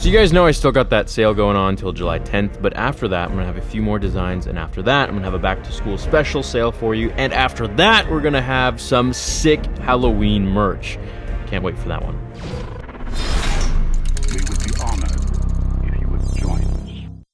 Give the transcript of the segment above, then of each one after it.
So you guys know I still got that sale going on until July 10th, but after that, I'm gonna have a few more designs, and after that, I'm gonna have a back to school special sale for you, and after that, we're gonna have some sick Halloween merch. Can't wait for that one. We would be honored if you would join us.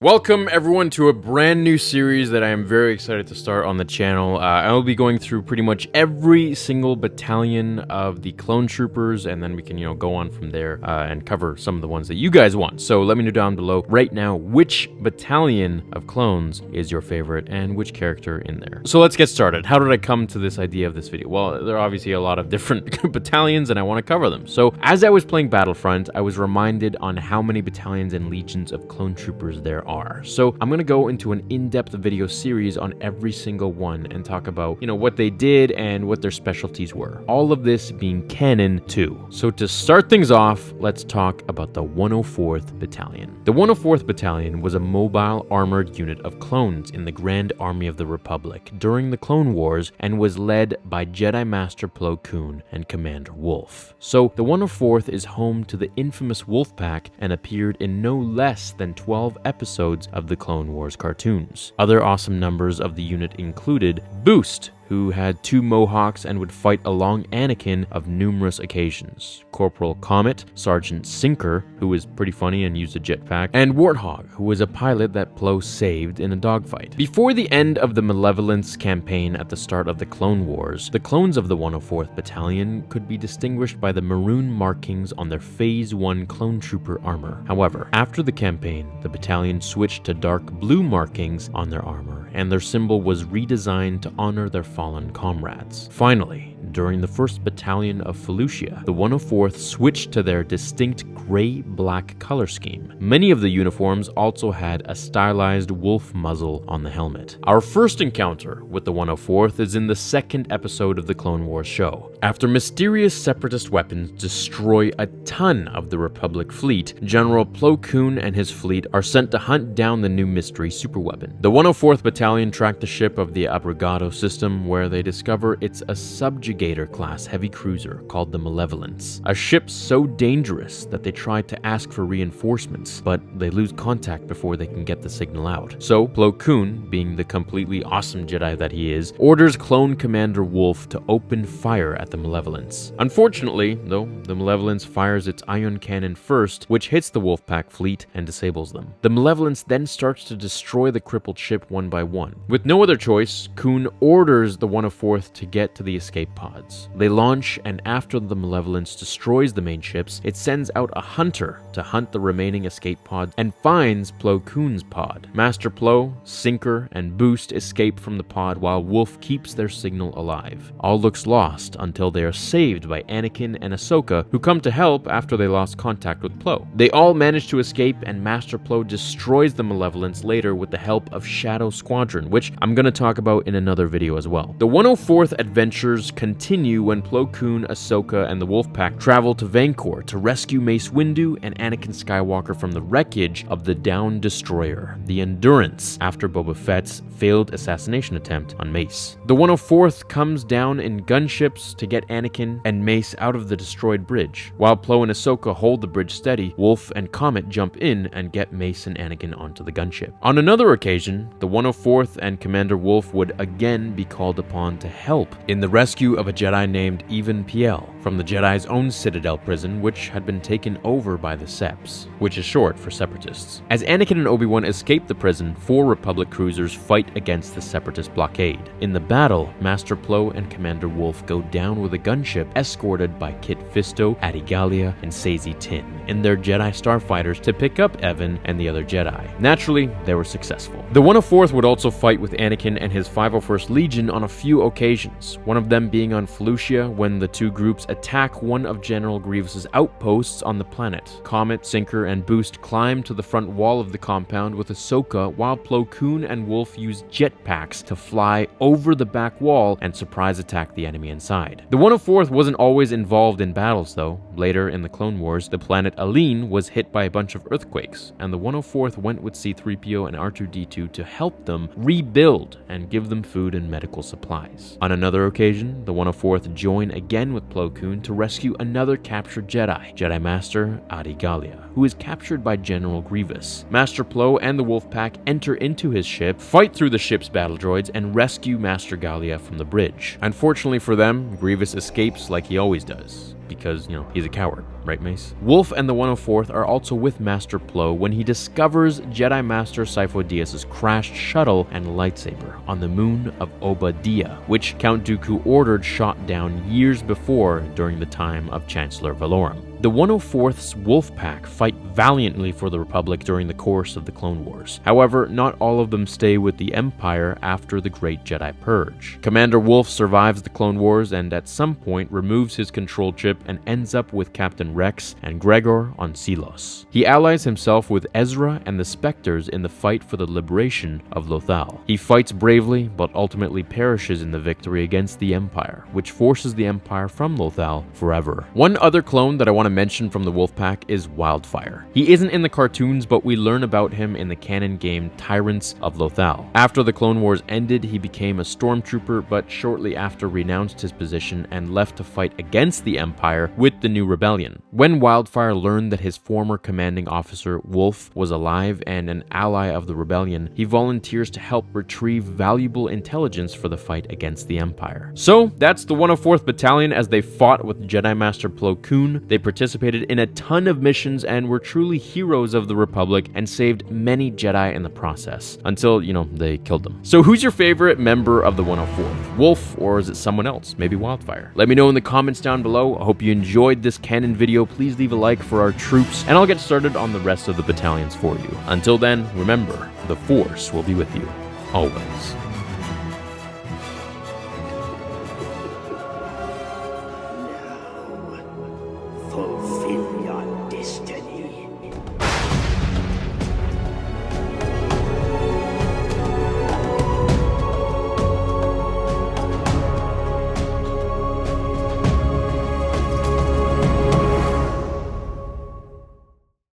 Welcome everyone to a brand new series that I am very excited to start on the channel. I will be going through pretty much every single battalion of the Clone Troopers, and then we can, go on from there and cover some of the ones that you guys want. So let me know down below right now which battalion of clones is your favorite and which character in there. So let's get started. How did I come to this idea of this video? Well, there are obviously a lot of different battalions and I want to cover them. So as I was playing Battlefront, I was reminded on how many battalions and legions of Clone Troopers there are. So I'm going to go into an in-depth video series on every single one and talk about, what they did and what their specialties were. All of this being canon too. So to start things off, let's talk about the 104th Battalion. The 104th Battalion was a mobile armored unit of clones in the Grand Army of the Republic during the Clone Wars and was led by Jedi Master Plo Koon and Commander Wolffe. So the 104th is home to the infamous Wolf Pack and appeared in no less than 12 episodes of the Clone Wars cartoons. Other awesome numbers of the unit included Boost, who had 2 mohawks and would fight along Anakin of numerous occasions, Corporal Comet, Sergeant Sinker, who was pretty funny and used a jetpack, and Warthog, who was a pilot that Plo saved in a dogfight. Before the end of the Malevolence campaign at the start of the Clone Wars, the clones of the 104th Battalion could be distinguished by the maroon markings on their Phase 1 Clone Trooper armor. However, after the campaign, the battalion switched to dark blue markings on their armor, and their symbol was redesigned to honor their fallen comrades. Finally, during the 1st Battalion of Felucia, the 104th switched to their distinct gray-black color scheme. Many of the uniforms also had a stylized wolf muzzle on the helmet. Our first encounter with the 104th is in the 2nd episode of the Clone Wars show. After mysterious separatist weapons destroy a ton of the Republic fleet, General Plo Koon and his fleet are sent to hunt down the new mystery superweapon. The 104th Battalion track the ship of the Abrogado system, where they discover it's a subjugator-class heavy cruiser called the Malevolence, a ship so dangerous that they try to ask for reinforcements, but they lose contact before they can get the signal out. So Plo Koon, being the completely awesome Jedi that he is, orders Clone Commander Wolffe to open fire at the Malevolence. Unfortunately, though, the Malevolence fires its ion cannon first, which hits the Wolfpack fleet and disables them. The Malevolence then starts to destroy the crippled ship one by one. With no other choice, Koon orders the 104th to get to the escape pods. They launch, and after the Malevolence destroys the main ships, it sends out a hunter to hunt the remaining escape pods and finds Plo Koon's pod. Master Plo, Sinker, and Boost escape from the pod while Wolffe keeps their signal alive. All looks lost until they are saved by Anakin and Ahsoka, who come to help after they lost contact with Plo. They all manage to escape, and Master Plo destroys the Malevolence later with the help of Shadow Squadron, which I'm going to talk about in another video as well. The 104th adventures continue when Plo Koon, Ahsoka, and the Wolfpack travel to Vancor to rescue Mace Windu and Anakin Skywalker from the wreckage of the downed destroyer, the Endurance, after Boba Fett's failed assassination attempt on Mace. The 104th comes down in gunships to get Anakin and Mace out of the destroyed bridge. While Plo and Ahsoka hold the bridge steady, Wolffe and Comet jump in and get Mace and Anakin onto the gunship. On another occasion, the 104th and Commander Wolffe would again be called upon to help in the rescue of a Jedi named Even Piel from the Jedi's own Citadel prison, which had been taken over by the Seps, which is short for Separatists. As Anakin and Obi-Wan escape the prison, 4 Republic cruisers fight against the Separatist blockade. In the battle, Master Plo and Commander Wolffe go down with a gunship escorted by Kit Fisto, Adigalia, and Saesee Tin in their Jedi starfighters to pick up Evan and the other Jedi. Naturally, they were successful. The 104th would also fight with Anakin and his 501st Legion on a few occasions, one of them being on Felucia when the two groups attack one of General Grievous's outposts on the planet. Comet, Sinker, and Boost climb to the front wall of the compound with Ahsoka, while Plo Koon and Wolffe use jetpacks to fly over the back wall and surprise attack the enemy inside. The 104th wasn't always involved in battles though. Later in the Clone Wars, the planet Aline was hit by a bunch of earthquakes, and the 104th went with C-3PO and R2-D2 to help them rebuild and give them food and medical supplies. On another occasion, the 104th join again with Plo Koon to rescue another captured Jedi Master Adi Gallia, who is captured by General Grievous. Master Plo and the Wolf Pack enter into his ship, fight through the ship's battle droids, and rescue Master Gallia from the bridge. Unfortunately for them, Grievous escapes like he always does, because, he's a coward, right, Mace? Wolf and the 104th are also with Master Plo when he discovers Jedi Master Sifo Dyas's crashed shuttle and lightsaber on the moon of Obadiah, which Count Dooku ordered shot down years before during the time of Chancellor Valorum. The 104th's Wolf Pack fight valiantly for the Republic during the course of the Clone Wars. However, not all of them stay with the Empire after the Great Jedi Purge. Commander Wolf survives the Clone Wars and at some point removes his control chip and ends up with Captain Rex and Gregor on Selos. He allies himself with Ezra and the Spectres in the fight for the liberation of Lothal. He fights bravely, but ultimately perishes in the victory against the Empire, which forces the Empire from Lothal forever. One other clone that I want to mention from the Wolfpack is Wildfire. He isn't in the cartoons, but we learn about him in the canon game Tyrants of Lothal. After the Clone Wars ended, he became a stormtrooper, but shortly after renounced his position and left to fight against the Empire with the new rebellion. When Wildfire learned that his former commanding officer, Wolf, was alive and an ally of the rebellion, he volunteers to help retrieve valuable intelligence for the fight against the Empire. So, that's the 104th Battalion as they fought with Jedi Master Plo Koon. They participated in a ton of missions and were truly heroes of the Republic and saved many Jedi in the process, until, they killed them. So who's your favorite member of the 104th? Wolf, or is it someone else? Maybe Wildfire? Let me know in the comments down below. I hope you enjoyed this canon video. Please leave a like for our troops, and I'll get started on the rest of the battalions for you. Until then, remember, the Force will be with you, always.